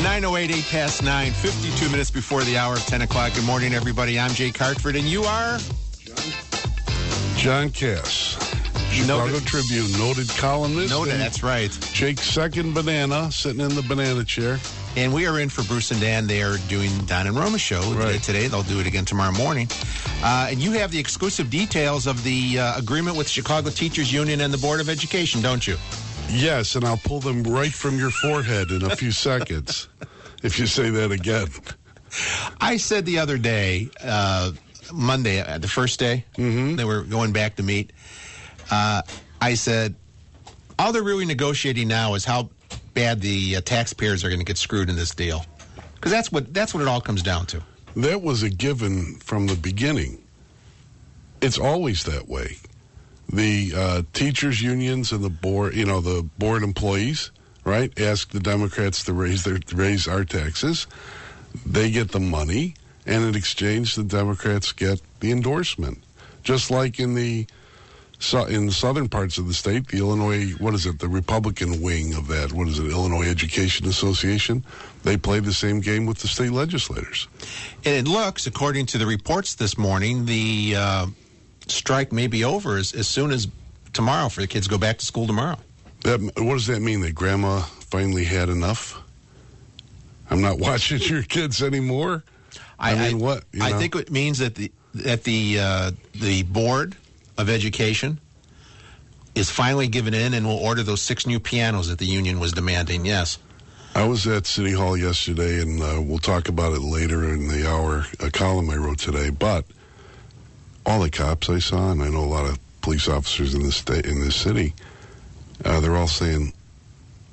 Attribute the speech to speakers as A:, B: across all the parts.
A: 9:08, 8 past 9, 52 minutes before the hour of 10 o'clock. Good morning, everybody. I'm Jake Hartford, and you are?
B: John Kass, Chicago Tribune, noted columnist.
A: Noted, that's right.
B: Jake's second banana, sitting in the banana chair.
A: And we are in for Bruce and Dan. They are doing Don and Roma show today. They'll do it again tomorrow morning. And you have the exclusive details of the agreement with Chicago Teachers Union and the Board of Education, don't you?
B: Yes, and I'll pull them right from your forehead in a few seconds if you say that again.
A: I said the other day, Monday, the first day, they were going back to meet. I said, all they're really negotiating now is how bad the taxpayers are going to get screwed in this deal. Because that's what it all comes down to.
B: That was a given from the beginning. It's always that way. The teachers unions and the board, the board employees, right, ask the Democrats to raise our taxes. They get the money, and in exchange, the Democrats get the endorsement. Just like in the southern parts of the state, the Illinois, the Republican wing of that, Illinois Education Association, they play the same game with the state legislators.
A: And it looks, according to the reports this morning, the strike may be over as soon as tomorrow for the kids to go back to school tomorrow.
B: What does that mean? That grandma finally had enough? I'm not watching your kids anymore? I think it means that the Board of Education is finally giving in and will order those 6 new pianos that the union was demanding, yes. I was at City Hall yesterday, and we'll talk about it later in the hour, a column I wrote today, but all the cops I saw, and I know a lot of police officers in this city, they're all saying,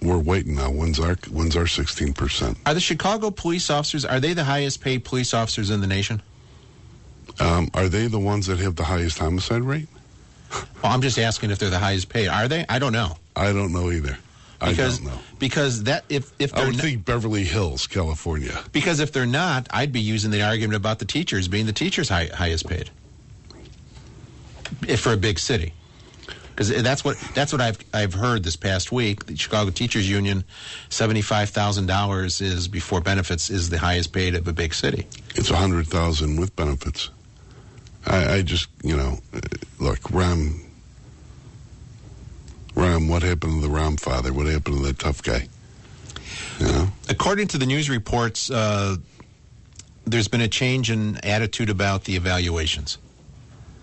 B: we're waiting now. When's our 16%?
A: Are the Chicago police officers, are they the highest paid police officers in the nation?
B: Are they the ones that have the highest homicide rate?
A: Well, I'm just asking if they're the highest paid. Are they? I don't know.
B: I don't know either. I don't know.
A: Because if they're
B: I would think Beverly Hills, California.
A: Because if they're not, I'd be using the argument about the teachers being the teachers highest paid. For a big city. Because that's what I've heard this past week. The Chicago Teachers Union, $75,000 is before benefits is the highest paid of a big city.
B: It's $100,000 with benefits. I just look, Ram. What happened to the Ram father? What happened to that tough guy?
A: According to the news reports, there's been a change in attitude about the evaluations.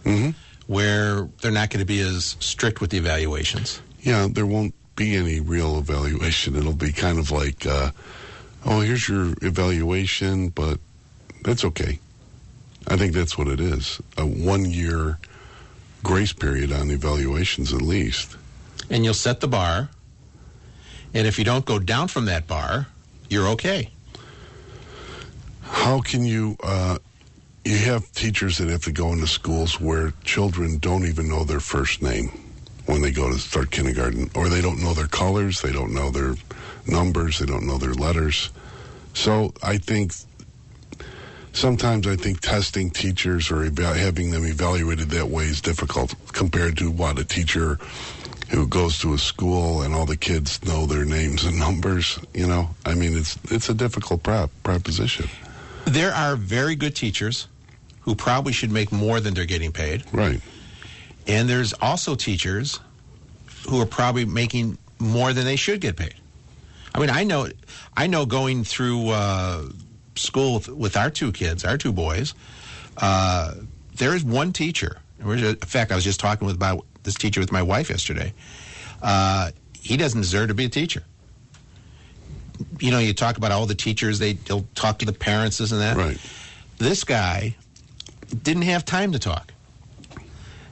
B: Mm-hmm.
A: Where they're not going to be as strict with the evaluations.
B: Yeah, there won't be any real evaluation. It'll be kind of like, here's your evaluation, but that's okay. I think that's what it is. A 1-year grace period on evaluations at least.
A: And you'll set the bar, and if you don't go down from that bar, you're okay.
B: How can you... You have teachers that have to go into schools where children don't even know their first name when they go to start kindergarten, or they don't know their colors, they don't know their numbers, they don't know their letters. So sometimes I think testing teachers or having them evaluated that way is difficult compared to a teacher who goes to a school and all the kids know their names and numbers. I mean, it's a difficult proposition.
A: There are very good teachers who probably should make more than they're getting paid.
B: Right.
A: And there's also teachers who are probably making more than they should get paid. I mean, I know going through school with our 2 kids, our 2 boys, there is one teacher. In fact, I was just talking about this teacher with my wife yesterday. He doesn't deserve to be a teacher. You talk about all the teachers, they'll talk to the parents, this and that.
B: Right.
A: This guy didn't have time to talk.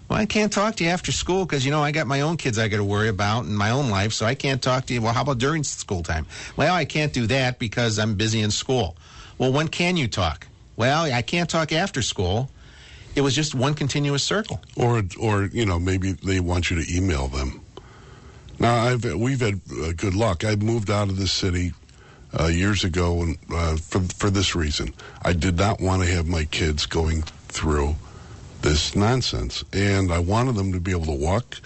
A: Well, I can't talk to you after school because, I got my own kids I got to worry about in my own life, so I can't talk to you. Well, how about during school time? Well, I can't do that because I'm busy in school. Well, when can you talk? Well, I can't talk after school. It was just one continuous circle.
B: Or maybe they want you to email them. Now, we've had good luck. I moved out of this city years ago and for this reason. I did not want to have my kids going through this nonsense, and I wanted them to be able to walk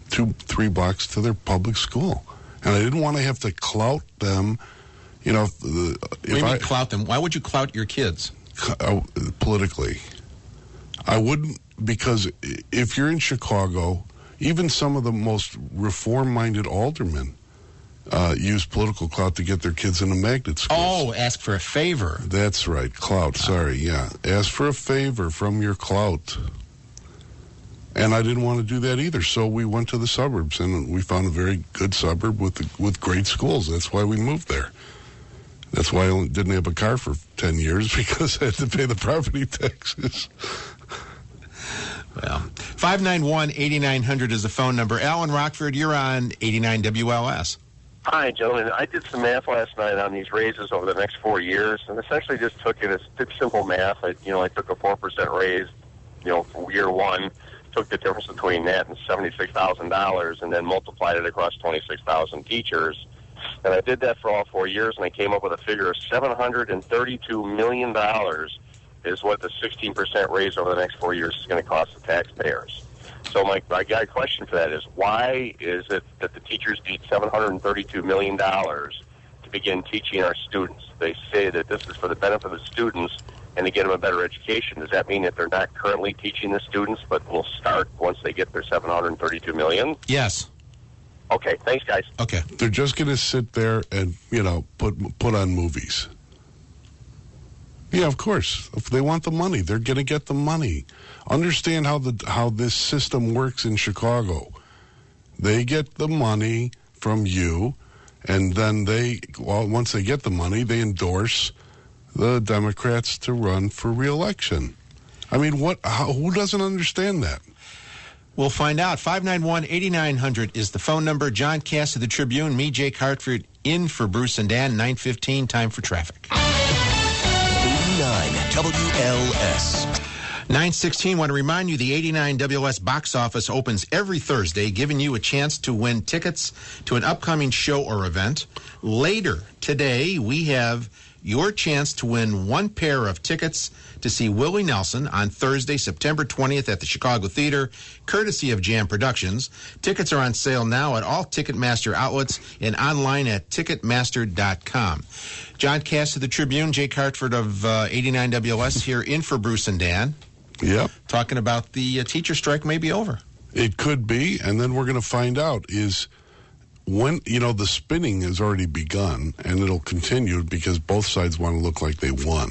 B: 2-3 blocks to their public school. And I didn't want to have to clout them
A: You know, clout them? Why would you clout your kids?
B: Politically. I wouldn't, because if you're in Chicago, even some of the most reform-minded aldermen use political clout to get their kids into magnet schools.
A: Oh, ask for a favor.
B: That's right, clout. Sorry, yeah. Ask for a favor from your clout. And I didn't want to do that either, so we went to the suburbs, and we found a very good suburb with great schools. That's why we moved there. That's why I didn't have a car for 10 years, because I had to pay the property taxes.
A: Well, 591-8900 is the phone number. Alan Rockford, you're on 89 WLS.
C: Hi, gentlemen. I did some math last night on these raises over the next 4 years, and essentially just took it as simple math. I took a 4% raise, for year one, took the difference between that and $76,000, and then multiplied it across 26,000 teachers. And I did that for all 4 years, and I came up with a figure of $732 million is what the 16% raise over the next 4 years is going to cost the taxpayers. So I got a question for that is, why is it that the teachers need $732 million to begin teaching our students? They say that this is for the benefit of the students and to get them a better education. Does that mean that they're not currently teaching the students, but will start once they get their $732 million?
A: Yes.
C: Okay, thanks, guys.
A: Okay.
B: They're just going to sit there and, put on movies. Yeah, of course. If they want the money, they're going to get the money. Understand how this system works in Chicago. They get the money from you, and then once they get the money, they endorse the Democrats to run for re-election. I mean, who doesn't understand that?
A: We'll find out. 591-8900 is the phone number. John Kass of the Tribune, me, Jake Hartford, in for Bruce and Dan, 9:15, time for traffic.
D: 89 WLS.
A: 9:16, want to remind you the 89 WLS box office opens every Thursday, giving you a chance to win tickets to an upcoming show or event. Later today, we have your chance to win one pair of tickets to see Willie Nelson on Thursday, September 20th at the Chicago Theater, courtesy of Jam Productions. Tickets are on sale now at all Ticketmaster outlets and online at Ticketmaster.com. John Kass of the Tribune, Jake Hartford of 89 WLS here in for Bruce and Dan.
B: Yep.
A: Talking about the teacher strike may be over.
B: It could be, and then we're going to find out is when, the spinning has already begun, and it'll continue because both sides want to look like they won.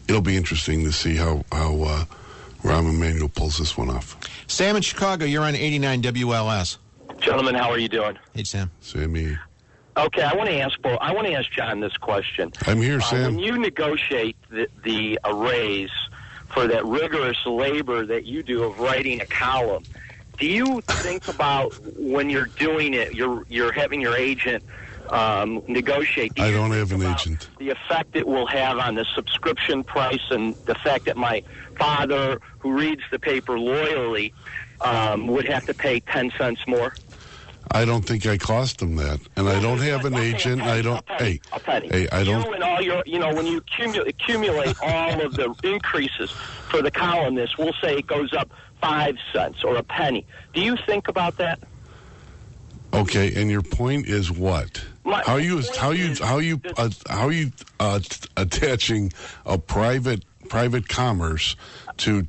B: It'll be interesting to see how Rahm Emanuel pulls this one off.
A: Sam in Chicago, you're on 89 WLS.
E: Gentlemen, how are you doing?
A: Hey, Sam.
B: Sammy.
E: Okay, I want to ask John this question.
B: I'm here, Sam.
E: When you negotiate the raise for that rigorous labor that you do of writing a column, do you think about when you're doing it, you're having your agent negotiate?
B: I don't have an agent.
E: The effect it will have on the subscription price and the fact that my father, who reads the paper loyally, would have to pay 10 cents more?
B: I don't think I cost him that, and I don't have an agent. I don't.
E: A penny.
B: Hey, I don't.
E: You and all your, when you accumulate all of the increases for the columnist, we'll say it goes up 5 cents or a penny. Do you think about that?
B: Okay, and your point is what? How are you attaching a private commerce to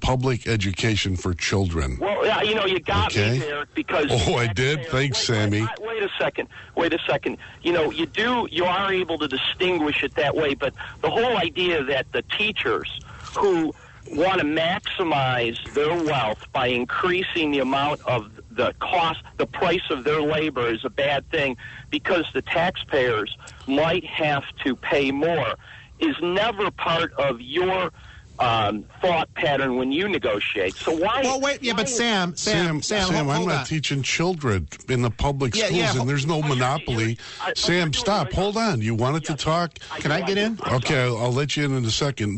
B: public education for children?
E: Well, you got me there because.
B: Oh, I did. Thanks, Sammy.
E: Wait a second. You are able to distinguish it that way, but the whole idea that the teachers who want to maximize their wealth by increasing the amount of the cost, the price of their labor is a bad thing because the taxpayers might have to pay more is never part of your thought pattern when you negotiate. So why?
A: Well, wait, yeah, but Sam,
B: I'm not teaching children in the public schools, and there's no monopoly. Sam, stop. Hold on. You wanted to talk?
A: Can I get in?
B: Okay, I'll let you in a second.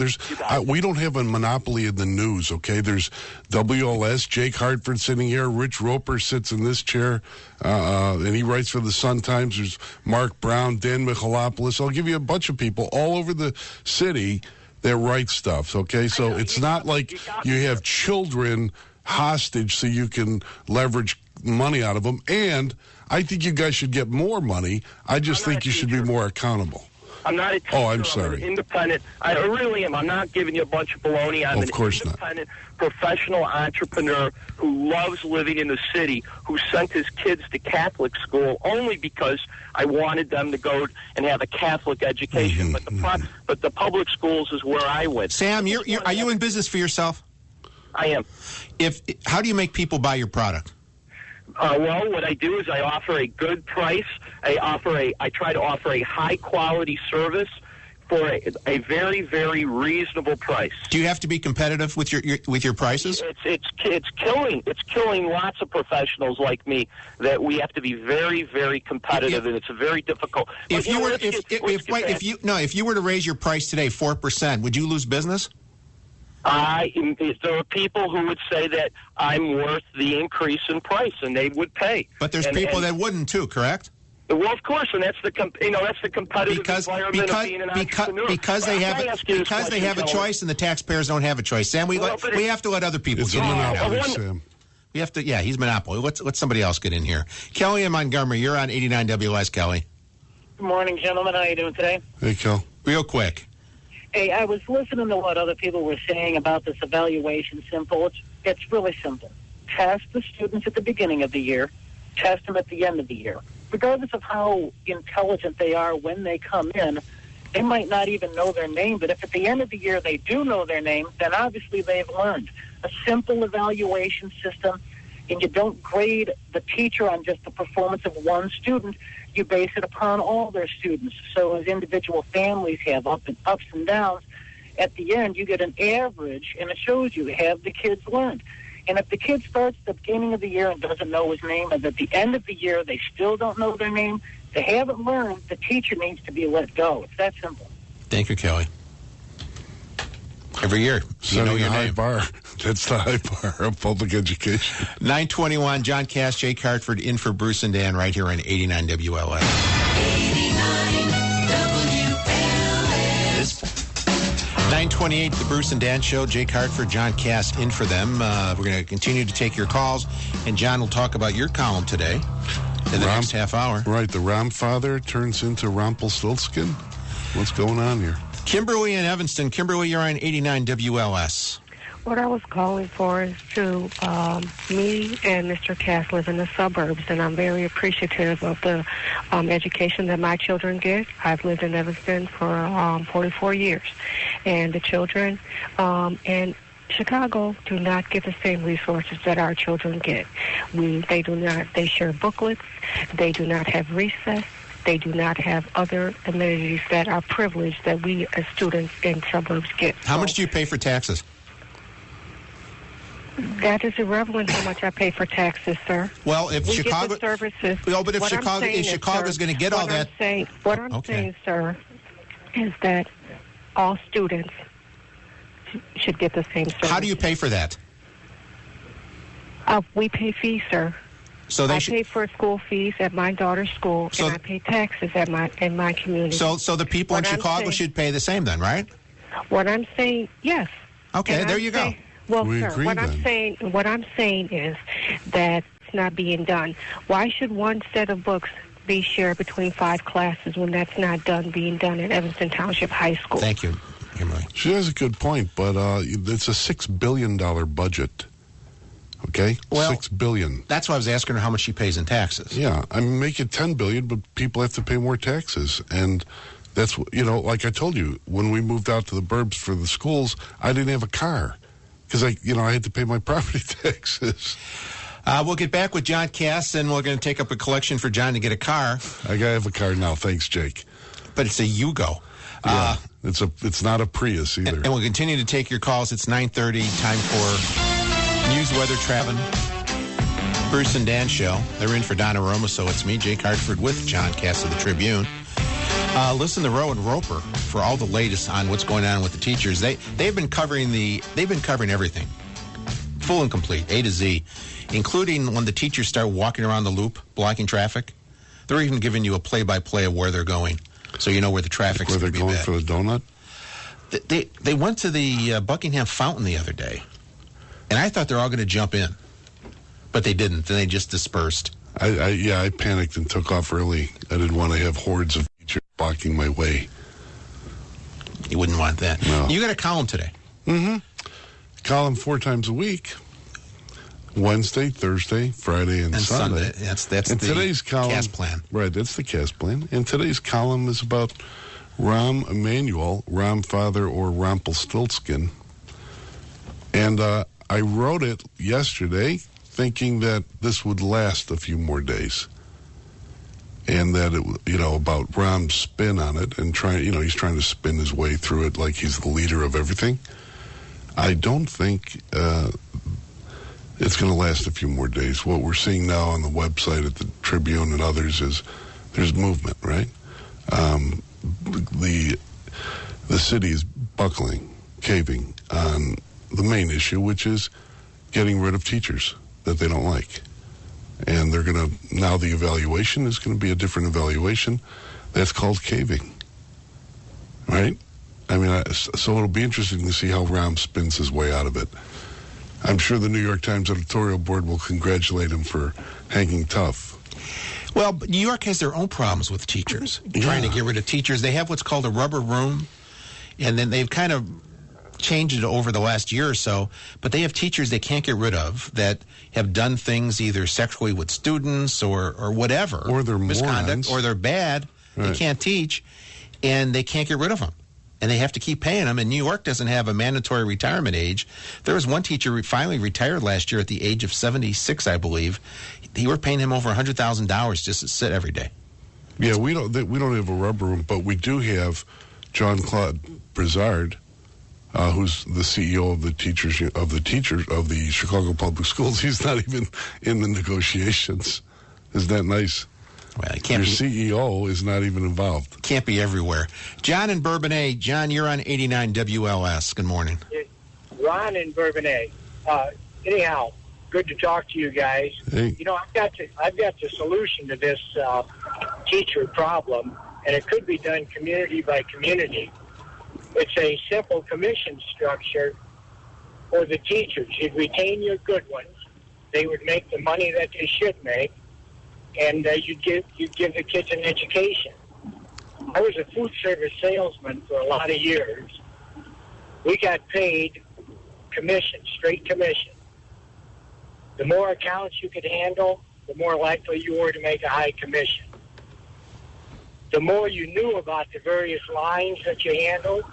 B: We don't have a monopoly in the news. Okay, there's WLS, Jake Hartford sitting here, Rich Roper sits in this chair, and he writes for the Sun-Times. There's Mark Brown, Dan Michalopoulos. I'll give you a bunch of people all over the city that write stuff, okay? So it's not like you have children hostage so you can leverage money out of them. And I think you guys should get more money. I just think you should be more accountable.
E: I'm not a teacher.
B: Oh, I'm sorry.
E: I'm an independent. I really am. I'm not giving you a bunch of baloney. I'm an independent professional entrepreneur who loves living in the city, who sent his kids to Catholic school only because I wanted them to go and have a Catholic education. But the public schools is where I went.
A: Sam, are you in business for yourself?
E: I am.
A: How do you make people buy your product?
E: Well, what I do is I offer a good price. I try to offer a high quality service for a very, very reasonable price.
A: Do you have to be competitive with your prices?
E: It's killing lots of professionals like me that we have to be very, very competitive, and it's very difficult.
A: If you were to raise your price today 4%, would you lose business?
E: There are people who would say that I'm worth the increase in price, and they would pay.
A: But there's people that wouldn't too, correct?
E: Well, of course, and that's the competitive environment of being an entrepreneur.
A: Because they have a choice, and the taxpayers don't have a choice. Sam, we have to let other people get in here.
B: Sam.
A: We have to. Yeah, he's monopoly. Let's somebody else get in here. Kelly in Montgomery, you're on 89 WS. Kelly.
F: Good morning, gentlemen. How are you doing today?
B: Hey, Kel.
A: Real quick.
F: Hey, I was listening to what other people were saying about this evaluation. It's really simple. Test the students at the beginning of the year. Test them at the end of the year. Regardless of how intelligent they are when they come in, they might not even know their name. But if at the end of the year they do know their name, then obviously they've learned. A simple evaluation system, and you don't grade the teacher on just the performance of one student. You base it upon all their students. So as individual families have ups and downs, at the end you get an average, and it shows you have the kids learned. And if the kid starts at the beginning of the year and doesn't know his name, and at the end of the year they still don't know their name, they haven't learned, the teacher needs to be let go. It's that simple.
A: Thank you, Kelly. Every year, you know your name.
B: Bar. That's the high bar of public education.
A: 921, John Kass, Jake Hartford, in for Bruce and Dan right here on 89 WLS.
D: 89 WLS.
A: 928, the Bruce and Dan Show. Jake Hartford, John Kass in for them. We're going to continue to take your calls, and John will talk about your column today in the next half hour.
B: Right, the Romfather turns into Rumpelstiltskin. What's going on here?
A: Kimberly in Evanston. Kimberly, you're on 89 WLS.
G: What I was calling for is to me and Mr. Kass live in the suburbs, and I'm very appreciative of the education that my children get. I've lived in Evanston for 44 years, and the children in Chicago do not get the same resources that our children get. They share booklets. They do not have recess. They do not have other amenities that are privileged that we as students in suburbs get.
A: How much do you pay for taxes?
G: That is irrelevant how much I pay for taxes, sir.
A: Well, if Chicago
G: get the services.
A: Well, but if Chicago's going to get all that,
G: what I'm saying, sir, is that all students should get the same service.
A: How do you pay for that?
G: We pay fees, sir.
A: So
G: I pay for school fees at my daughter's school, and I pay taxes in my community.
A: So the people in Chicago should pay the same then, right?
G: What I'm saying, yes.
A: Okay, there you go.
G: Well, sir, what I'm saying is that it's not being done. Why should one set of books be shared between 5 classes when that's not being done at Evanston Township High School?
A: Thank you, Emily.
B: She has a good point, but it's a $6 billion budget. Okay?
A: Well,
B: $6 billion.
A: That's why I was asking her how much she pays in taxes.
B: Yeah, I mean, make it $10 billion, but people have to pay more taxes. And that's, like I told you, when we moved out to the burbs for the schools, I didn't have a car because I had to pay my property taxes.
A: We'll get back with John Kass, and we're going to take up a collection for John to get a car.
B: I got to have a car now. Thanks, Jake.
A: But it's a Yugo.
B: Yeah, it's not a Prius either.
A: And we'll continue to take your calls. It's 9:30, time for News, Weather, Travel. Bruce and Dan Show. They're in for Donna Roma, so it's me, Jake Hartford, with John Kass of the Tribune. Listen to Rowan Roper for all the latest on what's going on with the teachers. They've been covering everything, full and complete, A to Z, including when the teachers start walking around the loop, blocking traffic. They're even giving you a play-by-play of where they're going, so you know where the traffic's
B: going to be. Where they're going for the donut?
A: They went to the Buckingham Fountain the other day. And I thought they're all going to jump in, but they didn't. Then they just dispersed.
B: I panicked and took off early. I didn't want to have hordes of teachers blocking my way.
A: You wouldn't want that.
B: No.
A: You got a column today.
B: Mm-hmm. Column 4 times a week. Wednesday, Thursday, Friday, and Sunday.
A: That's
B: and
A: the
B: today's column,
A: Kass plan.
B: Right, that's the Kass plan. And today's column is about Rahm Emanuel, Romfather or Rumpelstiltskin. And I wrote it yesterday thinking that this would last a few more days. And that, about Rahm's spin on it and he's trying to spin his way through it like he's the leader of everything. I don't think it's going to last a few more days. What we're seeing now on the website at the Tribune and others is there's movement, right? The city is buckling, caving on the main issue, which is getting rid of teachers that they don't like. And they're going to, now the evaluation is going to be a different evaluation. That's called caving, right? I mean, so it'll be interesting to see how Rahm spins his way out of it. I'm sure the New York Times editorial board will congratulate him for hanging tough.
A: Well, but New York has their own problems with teachers, trying to get rid of teachers. They have what's called a rubber room, and then they've kind of changed it over the last year or so, but they have teachers they can't get rid of that have done things either sexually with students or whatever.
B: Or they're
A: misconduct,
B: morons.
A: or they're bad. Right. They can't teach, and they can't get rid of them. And they have to keep paying them, and New York doesn't have a mandatory retirement age. There was one teacher who finally retired last year at the age of 76, I believe. They were paying him over $100,000 just to sit every day.
B: Yeah, we don't have a rubber room, but we do have John Claude Brizard, who's the CEO of the Chicago Public Schools. He's not even in the negotiations. Isn't that nice?
A: Well,
B: Your CEO is not even involved.
A: Can't be everywhere. John in Bourbonnais. John, you're on 89 WLS. Good morning.
H: Ron in Bourbonnais. Anyhow, good to talk to you guys.
B: Hey.
H: I've got the solution to this teacher problem, and it could be done community by community. It's a simple commission structure for the teachers. You'd retain your good ones. They would make the money that they should make, and you'd give the kids an education. I was a food service salesman for a lot of years. We got paid commission, straight commission. The more accounts you could handle, the more likely you were to make a high commission. The more you knew about the various lines that you handled,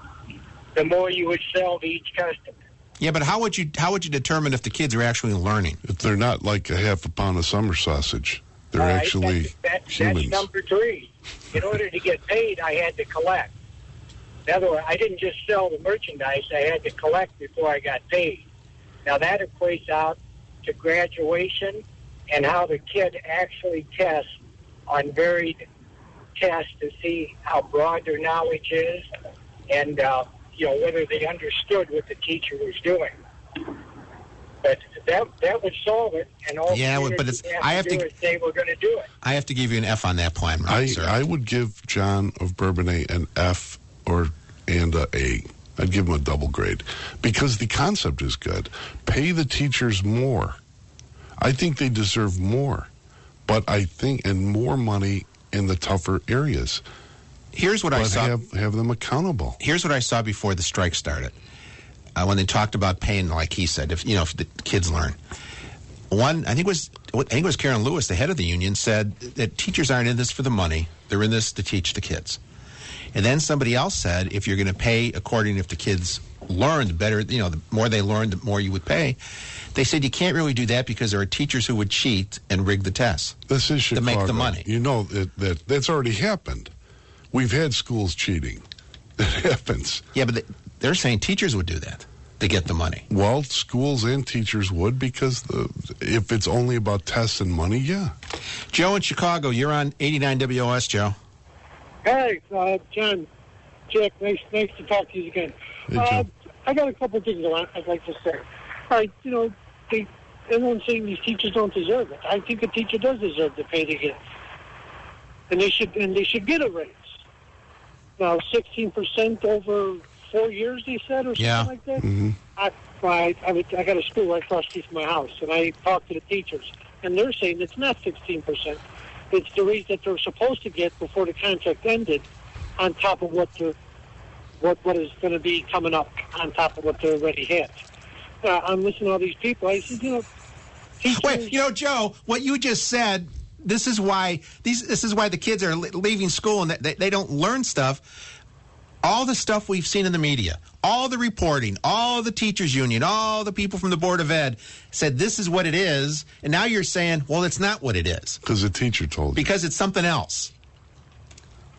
H: the more you would sell to each customer.
A: Yeah, but how would you determine if the kids are actually learning?
B: If they're not like a half a pound of summer sausage, they're actually humans.
H: That's number 3. In order to get paid, I had to collect. In other words, I didn't just sell the merchandise, I had to collect before I got paid. Now that equates out to graduation and how the kid actually tests on varied tests to see how broad their knowledge is and whether they understood what the teacher was doing. But that would solve it, and all
A: but it's I have to
H: say we're going to do it.
A: I have to give you an F on that plan, right, sir?
B: I would give John of Bourbonnais an F and a A. I'd give him a double grade because the concept is good. Pay the teachers more. I think they deserve more, but and more money in the tougher areas.
A: Here's what I saw.
B: Have them accountable.
A: Here's what I saw before the strike started. When they talked about paying, like he said, if the kids learn. I think it was Karen Lewis, the head of the union, said that teachers aren't in this for the money; they're in this to teach the kids. And then somebody else said, if you're going to pay according if the kids learn, the better. The more they learn, the more you would pay. They said you can't really do that because there are teachers who would cheat and rig the tests.
B: This is Chicago.
A: To make the money.
B: You know that's already happened. We've had schools cheating. It happens.
A: Yeah, but they're saying teachers would do that to get the money.
B: Well, schools and teachers would because if it's only about tests and money, yeah.
A: Joe in Chicago, you're on 89 WOS, Joe.
I: Hey, John, Jack, nice to talk to you again.
B: Hey,
I: I got a couple of things I'd like to say. All right, everyone's saying these teachers don't deserve it. I think a teacher does deserve the pay they get, and they should get a raise. Now, 16% over 4 years, they said, or something like that.
B: Mm-hmm.
I: I got a school right across the street from my house, and I talked to the teachers, and they're saying it's not 16%. It's the raise that they're supposed to get before the contract ended, on top of what is going to be coming up on top of what they already had. I'm listening to all these people. I said, teachers...
A: Wait, Joe, what you just said. This is why the kids are leaving school and they don't learn stuff. All the stuff we've seen in the media, all the reporting, all the teachers union, all the people from the Board of Ed said this is what it is, and now you're saying, well, it's not what it is.
B: Because the teacher told you.
A: Because it's something else.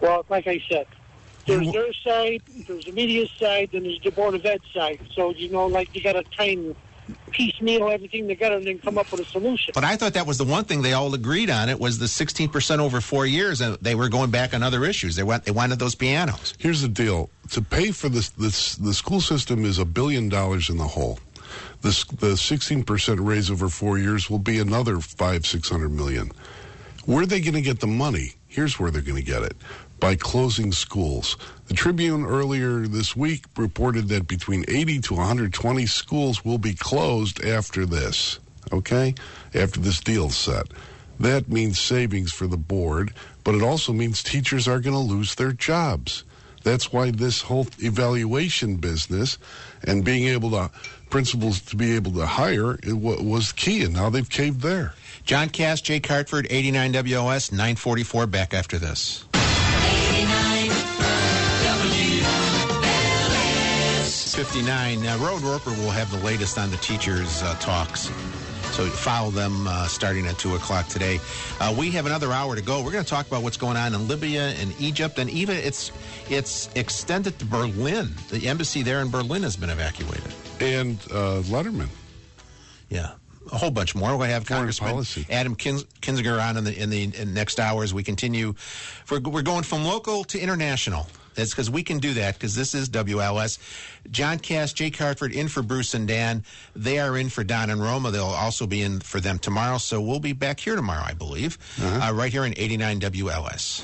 I: Well, like I said, there's their side, there's the media side, and there's the Board of Ed side. So, you got to try and piecemeal everything together and then come up with a solution.
A: But I thought that was the one thing they all agreed on. It was the 16% over 4 years, and they were going back on other issues. They wanted those pianos.
B: Here's the deal. To pay for this, the school system is $1 billion in the hole. The 16% raise over 4 years will be another $500-600 million. Where are they going to get the money? Here's where they're going to get it. By closing schools. The Tribune earlier this week reported that between 80 to 120 schools will be closed after this, okay? After this deal's set. That means savings for the board, but it also means teachers are going to lose their jobs. That's why this whole evaluation business and being able to, principals to be able to hire, was key, and now they've caved there.
A: John Kass, Jake Hartford, 89 WOS, 944, back after this. 59. Road Roper will have the latest on the teachers' talks. So follow them starting at 2 o'clock today. We have another hour to go. We're going to talk about what's going on in Libya and Egypt, and even it's extended to Berlin. The embassy there in Berlin has been evacuated.
B: And Letterman.
A: Yeah. A whole bunch more. We'll have Congressman Adam Kinzinger on in the next hour as we continue. We're going from local to international. That's because we can do that, because this is WLS. John Kass, Jake Hartford in for Bruce and Dan. They are in for Don and Roma. They'll also be in for them tomorrow. So we'll be back here tomorrow, I believe, right here in 89 WLS.